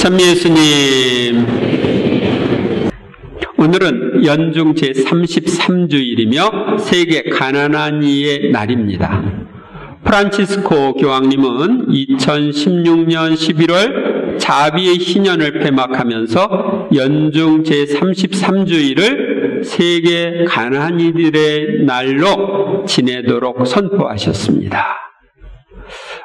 찬미 예수님, 오늘은 연중 제33주일이며 세계 가난한 이의 날입니다. 프란치스코 교황님은 2016년 11월 자비의 희년을 폐막하면서 연중 제33주일을 세계 가난한 이들의 날로 지내도록 선포하셨습니다.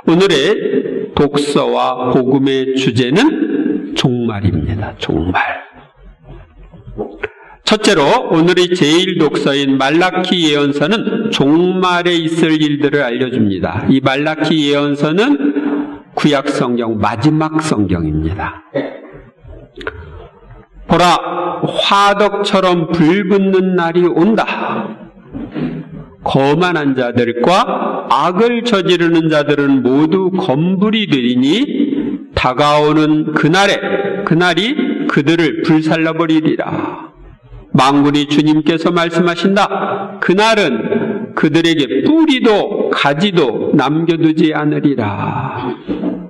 오늘의 독서와 복음의 주제는 종말입니다. 종말. 첫째로 오늘의 제일 독서인 말라키 예언서는 종말에 있을 일들을 알려줍니다. 이 말라키 예언서는 구약 성경 마지막 성경입니다. 보라, 화덕처럼 불붙는 날이 온다. 거만한 자들과 악을 저지르는 자들은 모두 검불이 되리니 다가오는 그날이 그들을 불살라버리리라. 만군의 주님께서 말씀하신다. 그날은 그들에게 뿌리도 가지도 남겨두지 않으리라.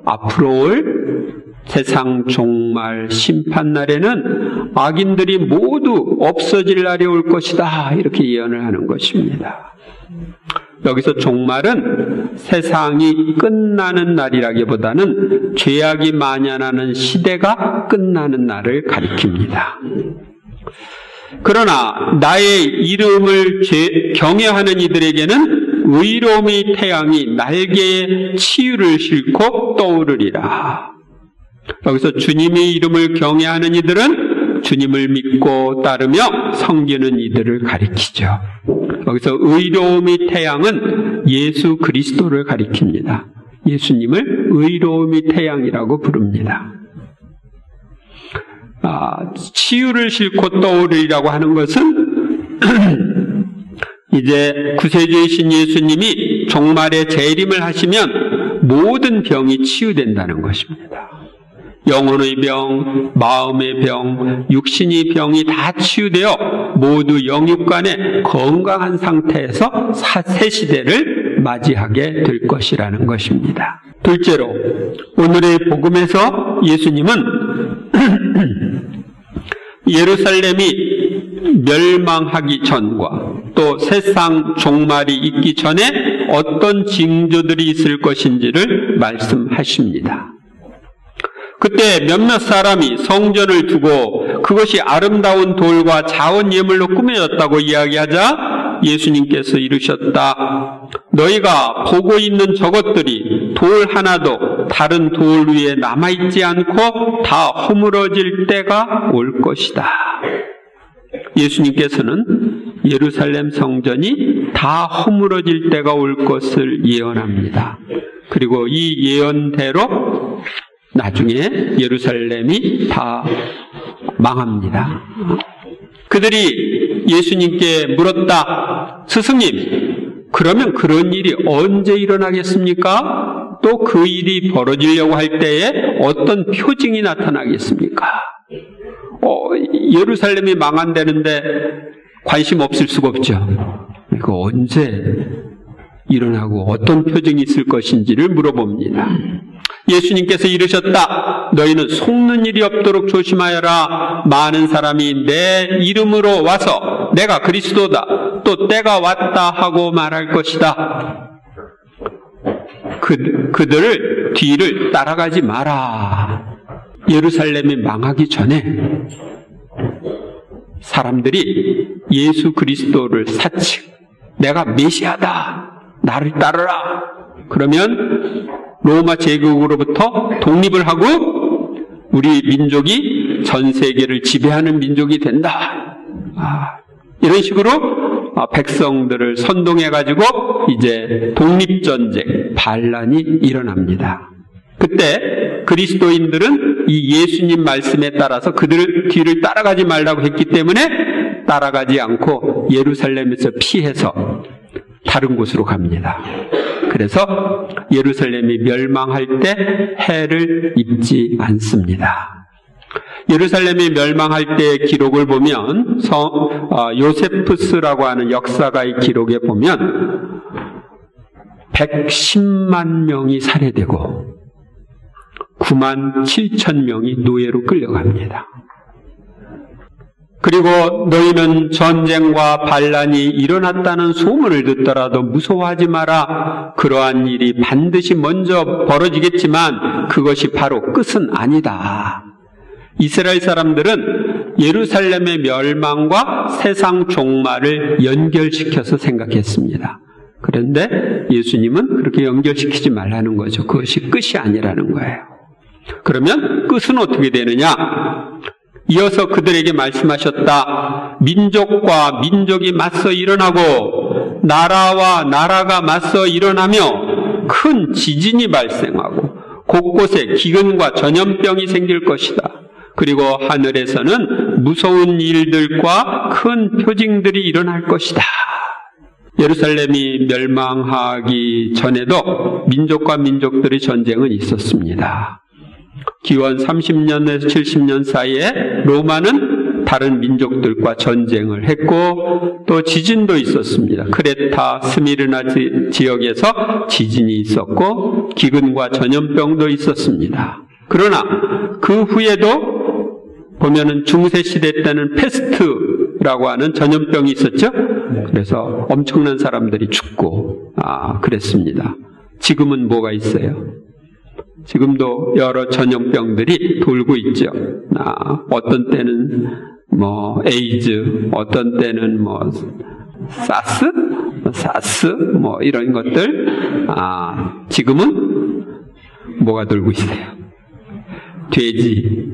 앞으로 올 세상 종말 심판날에는 악인들이 모두 없어질 날이 올 것이다. 이렇게 예언을 하는 것입니다. 여기서 종말은 세상이 끝나는 날이라기보다는 죄악이 만연하는 시대가 끝나는 날을 가리킵니다. 그러나 나의 이름을 경외하는 이들에게는 의로움의 태양이 날개에 치유를 싣고 떠오르리라. 여기서 주님의 이름을 경외하는 이들은 주님을 믿고 따르며 섬기는 이들을 가리키죠. 여기서 의로움의 태양은 예수 그리스도를 가리킵니다. 예수님을 의로움의 태양이라고 부릅니다. 치유를 싣고 떠오르리라고 하는 것은 이제 구세주이신 예수님이 종말에 재림을 하시면 모든 병이 치유된다는 것입니다. 영혼의 병, 마음의 병, 육신의 병이 다 치유되어 모두 영육간에 건강한 상태에서 새 시대를 맞이하게 될 것이라는 것입니다. 둘째로 오늘의 복음에서 예수님은 예루살렘이 멸망하기 전과 또 세상 종말이 있기 전에 어떤 징조들이 있을 것인지를 말씀하십니다. 그때 몇몇 사람이 성전을 두고 그것이 아름다운 돌과 자원 예물로 꾸며졌다고 이야기하자 예수님께서 이르셨다. 너희가 보고 있는 저것들이 돌 하나도 다른 돌 위에 남아있지 않고 다 허물어질 때가 올 것이다. 예수님께서는 예루살렘 성전이 다 허물어질 때가 올 것을 예언합니다. 그리고 이 예언대로 나중에 예루살렘이 다 망합니다. 그들이 예수님께 물었다. 스승님, 그러면 그런 일이 언제 일어나겠습니까? 또 그 일이 벌어지려고 할 때에 어떤 표징이 나타나겠습니까? 예루살렘이 망한다는데 관심 없을 수가 없죠. 이거 언제 일어나고 어떤 표징이 있을 것인지를 물어봅니다. 예수님께서 이르셨다. 너희는 속는 일이 없도록 조심하여라. 많은 사람이 내 이름으로 와서 내가 그리스도다, 또 때가 왔다 하고 말할 것이다. 그들을 뒤를 따라가지 마라. 예루살렘이 망하기 전에 사람들이 예수 그리스도를 사칭, 내가 메시아다, 나를 따르라. 그러면 로마 제국으로부터 독립을 하고 우리 민족이 전 세계를 지배하는 민족이 된다. 이런 식으로 백성들을 선동해가지고 이제 독립전쟁, 반란이 일어납니다. 그때 그리스도인들은 이 예수님 말씀에 따라서 그들 뒤를 따라가지 말라고 했기 때문에 따라가지 않고 예루살렘에서 피해서 다른 곳으로 갑니다. 그래서 예루살렘이 멸망할 때 해를 입지 않습니다. 예루살렘이 멸망할 때의 기록을 보면 요세푸스라고 하는 역사가의 기록에 보면 110만 명이 살해되고 9만 7천 명이 노예로 끌려갑니다. 그리고 너희는 전쟁과 반란이 일어났다는 소문을 듣더라도 무서워하지 마라. 그러한 일이 반드시 먼저 벌어지겠지만 그것이 바로 끝은 아니다. 이스라엘 사람들은 예루살렘의 멸망과 세상 종말을 연결시켜서 생각했습니다. 그런데 예수님은 그렇게 연결시키지 말라는 거죠. 그것이 끝이 아니라는 거예요. 그러면 끝은 어떻게 되느냐? 이어서 그들에게 말씀하셨다. 민족과 민족이 맞서 일어나고 나라와 나라가 맞서 일어나며 큰 지진이 발생하고 곳곳에 기근과 전염병이 생길 것이다. 그리고 하늘에서는 무서운 일들과 큰 표징들이 일어날 것이다. 예루살렘이 멸망하기 전에도 민족과 민족들의 전쟁은 있었습니다. 기원 30년에서 70년 사이에 로마는 다른 민족들과 전쟁을 했고 또 지진도 있었습니다. 크레타, 스미르나 지역에서 지진이 있었고 기근과 전염병도 있었습니다. 그러나 그 후에도 보면은 중세시대 때는 페스트라고 하는 전염병이 있었죠. 그래서 엄청난 사람들이 죽고 그랬습니다. 지금은 뭐가 있어요? 지금도 여러 전염병들이 돌고 있죠. 어떤 때는 에이즈, 어떤 때는 사스 이런 것들. 지금은 뭐가 돌고 있어요? 돼지,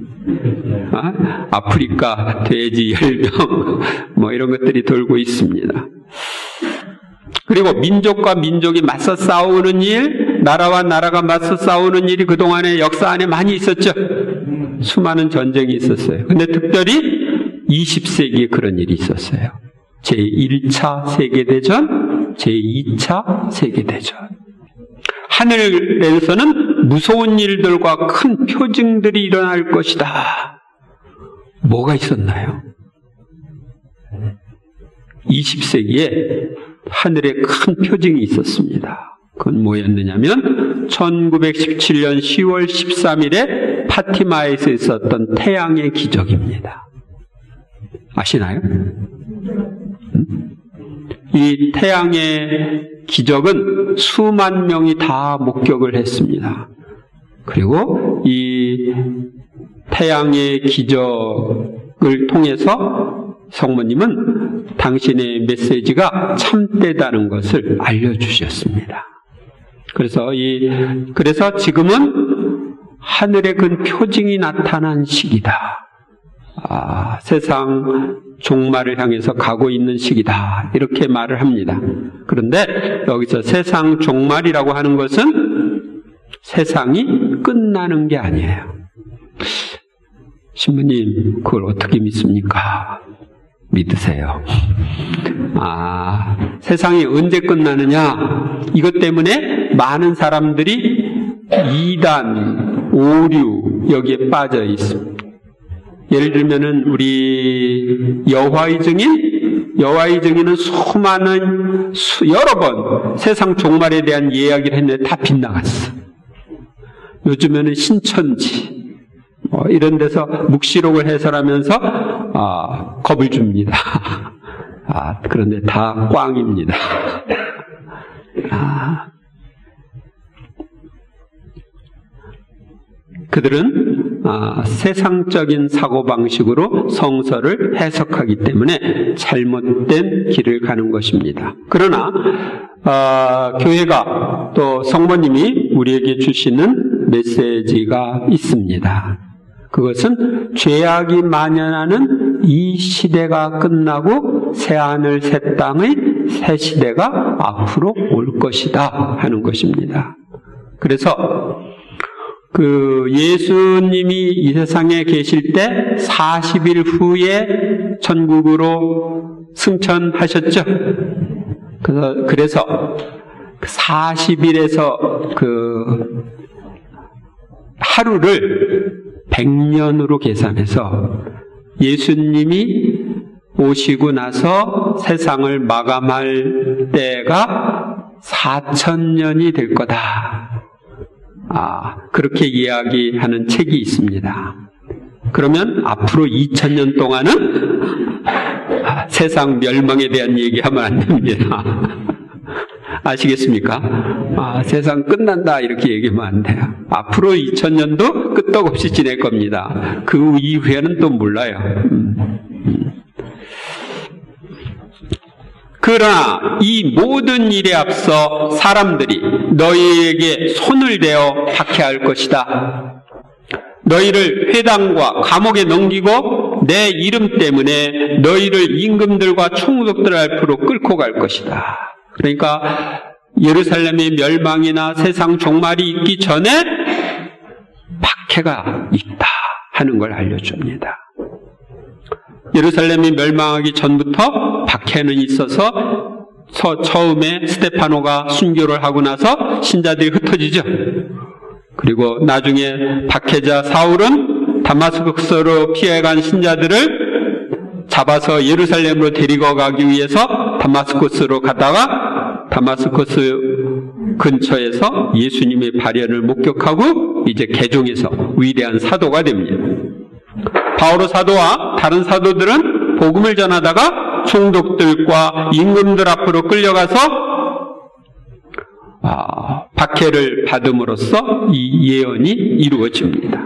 아프리카 돼지 열병 이런 것들이 돌고 있습니다. 그리고 민족과 민족이 맞서 싸우는 일, 나라와 나라가 맞서 싸우는 일이 그동안의 역사 안에 많이 있었죠. 수많은 전쟁이 있었어요. 근데 특별히 20세기에 그런 일이 있었어요. 제1차 세계대전, 제2차 세계대전. 하늘에서는 무서운 일들과 큰 표징들이 일어날 것이다. 뭐가 있었나요? 20세기에 하늘에 큰 표징이 있었습니다. 그건 뭐였느냐면 1917년 10월 13일에 파티마에서 있었던 태양의 기적입니다. 아시나요? 이 태양의 기적은 수만 명이 다 목격을 했습니다. 그리고 이 태양의 기적을 통해서 성모님은 당신의 메시지가 참되다는 것을 알려주셨습니다. 그래서 지금은 하늘에 큰 표징이 나타난 시기다. 세상 종말을 향해서 가고 있는 시기다. 이렇게 말을 합니다. 그런데 여기서 세상 종말이라고 하는 것은 세상이 끝나는 게 아니에요. 신부님, 그걸 어떻게 믿습니까? 믿으세요. 세상이 언제 끝나느냐? 이것 때문에 많은 사람들이 이단, 오류 여기에 빠져 있습니다. 예를 들면은 우리 여호와의 증인은 여러 번 세상 종말에 대한 이야기를 했는데 다 빗나갔어. 요즘에는 신천지 이런 데서 묵시록을 해설하면서 겁을 줍니다. 그런데 다 꽝입니다. 그들은 세상적인 사고방식으로 성서를 해석하기 때문에 잘못된 길을 가는 것입니다. 그러나 교회가 또 성모님이 우리에게 주시는 메시지가 있습니다. 그것은 죄악이 만연하는 이 시대가 끝나고 새하늘 새 땅의 새 시대가 앞으로 올 것이다 하는 것입니다. 그래서 예수님이 이 세상에 계실 때 40일 후에 천국으로 승천하셨죠. 그래서 40일에서 하루를 100년으로 계산해서 예수님이 오시고 나서 세상을 마감할 때가 4000년이 될 거다. 그렇게 이야기하는 책이 있습니다. 그러면 앞으로 2000년 동안은 세상 멸망에 대한 얘기하면 안 됩니다. 아시겠습니까? 세상 끝난다 이렇게 얘기하면 안 돼요. 앞으로 2000년도 끄떡없이 지낼 겁니다. 그 이후에는 또 몰라요. 그러나 이 모든 일에 앞서 사람들이 너희에게 손을 대어 박해할 것이다. 너희를 회당과 감옥에 넘기고 내 이름 때문에 너희를 임금들과 총독들 앞으로 끌고 갈 것이다. 그러니까 예루살렘의 멸망이나 세상 종말이 있기 전에 박해가 있다 하는 걸 알려줍니다. 예루살렘이 멸망하기 전부터 박해는 있어서 처음에 스데파노가 순교를 하고 나서 신자들이 흩어지죠. 그리고 나중에 박해자 사울은 다마스커스로 피해간 신자들을 잡아서 예루살렘으로 데리고 가기 위해서 다마스커스로 가다가 다마스커스 근처에서 예수님의 발현을 목격하고 이제 개종해서 위대한 사도가 됩니다. 바오로 사도와 다른 사도들은 복음을 전하다가 총독들과 임금들 앞으로 끌려가서 박해를 받음으로써 이 예언이 이루어집니다.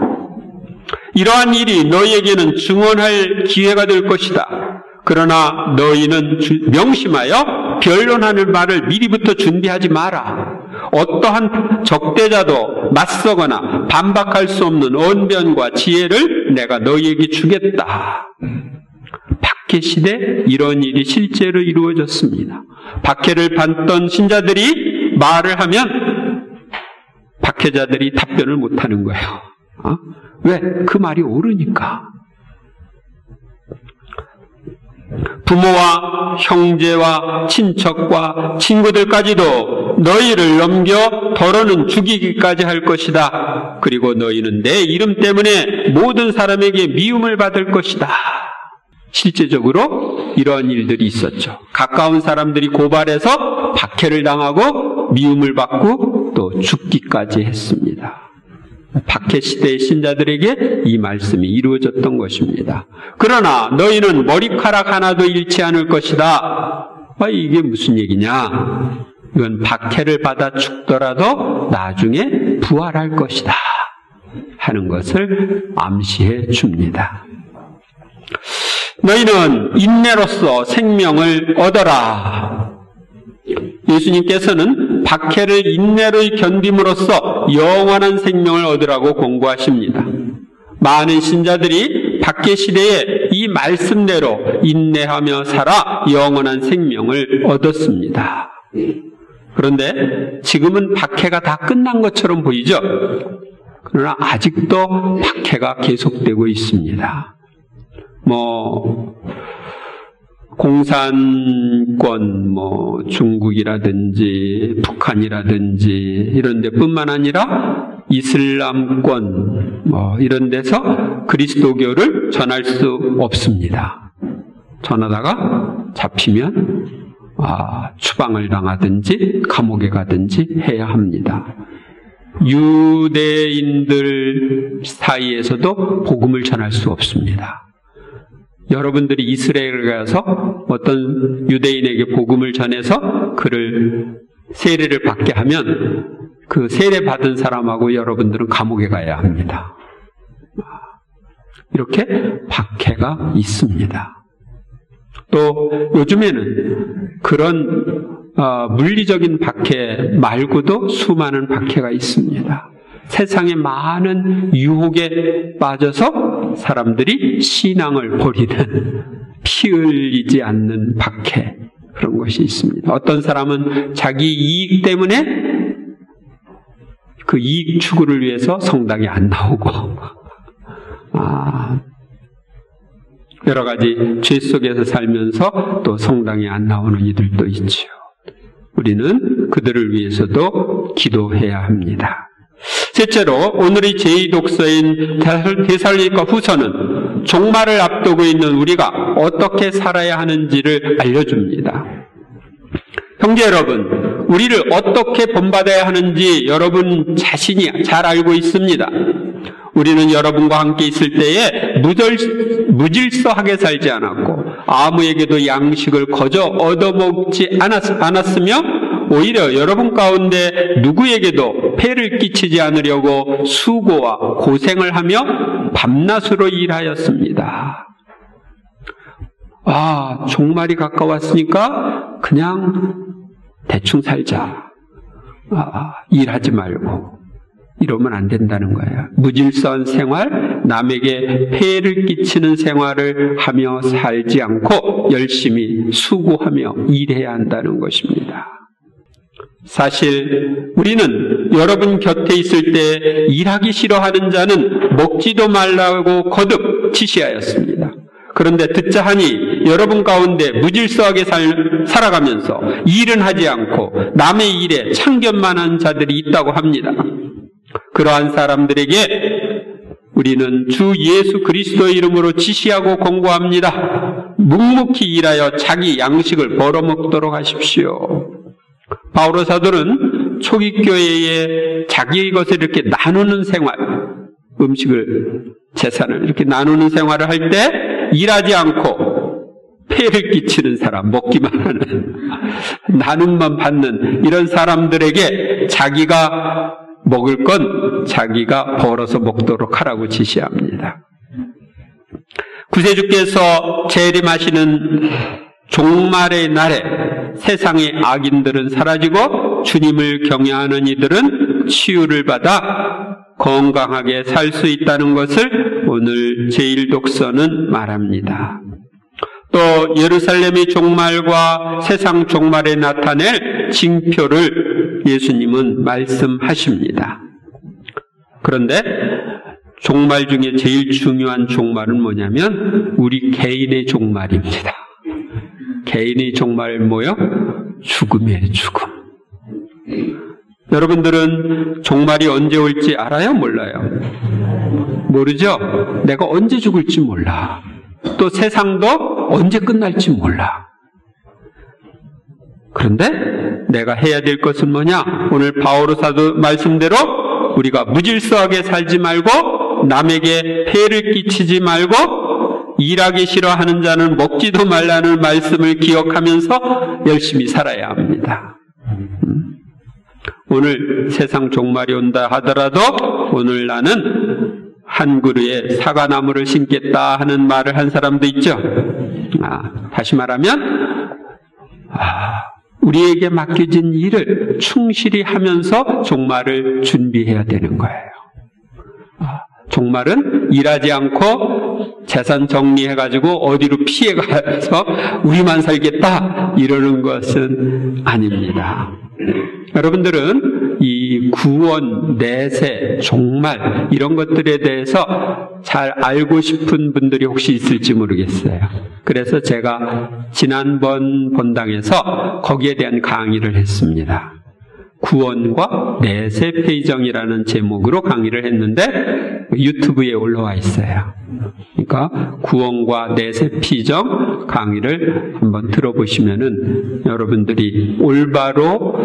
이러한 일이 너희에게는 증언할 기회가 될 것이다. 그러나 너희는 명심하여 변론하는 말을 미리부터 준비하지 마라. 어떠한 적대자도 맞서거나 반박할 수 없는 언변과 지혜를 내가 너희에게 주겠다. 박해 시대 이런 일이 실제로 이루어졌습니다. 박해를 받던 신자들이 말을 하면 박해자들이 답변을 못하는 거예요. 왜? 그 말이 옳으니까. 부모와 형제와 친척과 친구들까지도 너희를 넘겨 더러는 죽이기까지 할 것이다. 그리고 너희는 내 이름 때문에 모든 사람에게 미움을 받을 것이다. 실제적으로 이러한 일들이 있었죠. 가까운 사람들이 고발해서 박해를 당하고 미움을 받고 또 죽기까지 했습니다. 박해 시대의 신자들에게 이 말씀이 이루어졌던 것입니다. 그러나 너희는 머리카락 하나도 잃지 않을 것이다. 이게 무슨 얘기냐? 이건 박해를 받아 죽더라도 나중에 부활할 것이다 하는 것을 암시해 줍니다. 너희는 인내로서 생명을 얻어라. 예수님께서는 박해를 인내로 견딤으로써 영원한 생명을 얻으라고 공고하십니다. 많은 신자들이 박해 시대에 이 말씀대로 인내하며 살아 영원한 생명을 얻었습니다. 그런데 지금은 박해가 다 끝난 것처럼 보이죠? 그러나 아직도 박해가 계속되고 있습니다. 공산권, 중국이라든지 북한이라든지 이런 데뿐만 아니라 이슬람권, 이런 데서 그리스도교를 전할 수 없습니다. 전하다가 잡히면, 추방을 당하든지 감옥에 가든지 해야 합니다. 유대인들 사이에서도 복음을 전할 수 없습니다. 여러분들이 이스라엘에 가서 어떤 유대인에게 복음을 전해서 그를 세례를 받게 하면 그 세례 받은 사람하고 여러분들은 감옥에 가야 합니다. 이렇게 박해가 있습니다. 또 요즘에는 그런 물리적인 박해 말고도 수많은 박해가 있습니다. 세상에 많은 유혹에 빠져서 사람들이 신앙을 버리는 피 흘리지 않는 박해, 그런 것이 있습니다. 어떤 사람은 자기 이익 때문에 그 이익 추구를 위해서 성당에 안 나오고 여러 가지 죄 속에서 살면서 또 성당에 안 나오는 이들도 있죠. 우리는 그들을 위해서도 기도해야 합니다. 셋째로 오늘의 제2독서인 데살로니가 후서는 종말을 앞두고 있는 우리가 어떻게 살아야 하는지를 알려줍니다. 형제 여러분, 우리를 어떻게 본받아야 하는지 여러분 자신이 잘 알고 있습니다. 우리는 여러분과 함께 있을 때에 무질서하게 살지 않았고 아무에게도 양식을 거저 얻어먹지 않았으며 오히려 여러분 가운데 누구에게도 폐를 끼치지 않으려고 수고와 고생을 하며 밤낮으로 일하였습니다. 종말이 가까웠으니까 그냥 대충 살자. 일하지 말고. 이러면 안 된다는 거예요. 무질서한 생활, 남에게 폐해를 끼치는 생활을 하며 살지 않고 열심히 수고하며 일해야 한다는 것입니다. 사실 우리는 여러분 곁에 있을 때 일하기 싫어하는 자는 먹지도 말라고 거듭 지시하였습니다. 그런데 듣자 하니 여러분 가운데 무질서하게 살아가면서 일은 하지 않고 남의 일에 참견만한 자들이 있다고 합니다. 그러한 사람들에게 우리는 주 예수 그리스도의 이름으로 지시하고 권고합니다. 묵묵히 일하여 자기 양식을 벌어먹도록 하십시오. 바오로 사도는 초기 교회에 자기의 것을 이렇게 나누는 생활, 음식을, 재산을 이렇게 나누는 생활을 할 때 일하지 않고 폐를 끼치는 사람, 먹기만 하는, 나눔만 받는 이런 사람들에게 자기가 먹을 건 자기가 벌어서 먹도록 하라고 지시합니다. 구세주께서 재림하시는 종말의 날에 세상의 악인들은 사라지고 주님을 경외하는 이들은 치유를 받아 건강하게 살 수 있다는 것을 오늘 제1독서는 말합니다. 또 예루살렘의 종말과 세상 종말에 나타낼 징표를 예수님은 말씀하십니다. 그런데 종말 중에 제일 중요한 종말은 뭐냐면 우리 개인의 종말입니다. 개인의 종말은 뭐요? 죽음이에요, 죽음. 여러분들은 종말이 언제 올지 알아요? 몰라요? 모르죠? 내가 언제 죽을지 몰라. 또 세상도 언제 끝날지 몰라. 그런데 내가 해야 될 것은 뭐냐? 오늘 바오로 사도 말씀대로 우리가 무질서하게 살지 말고 남에게 폐를 끼치지 말고 일하기 싫어하는 자는 먹지도 말라는 말씀을 기억하면서 열심히 살아야 합니다. 오늘 세상 종말이 온다 하더라도 오늘 나는 한 그루에 사과나무를 심겠다 하는 말을 한 사람도 있죠. 다시 말하면 우리에게 맡겨진 일을 충실히 하면서 종말을 준비해야 되는 거예요. 종말은 일하지 않고 재산 정리해가지고 어디로 피해가서 우리만 살겠다 이러는 것은 아닙니다. 여러분들은 이 구원, 내세, 종말 이런 것들에 대해서 잘 알고 싶은 분들이 혹시 있을지 모르겠어요. 그래서 제가 지난번 본당에서 거기에 대한 강의를 했습니다. 구원과 내세 페이정이라는 제목으로 강의를 했는데 유튜브에 올라와 있어요. 그러니까 구원과 내세 피정 강의를 한번 들어보시면은 여러분들이 올바로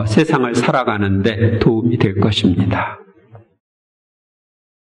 세상을 살아가는데 도움이 될 것입니다.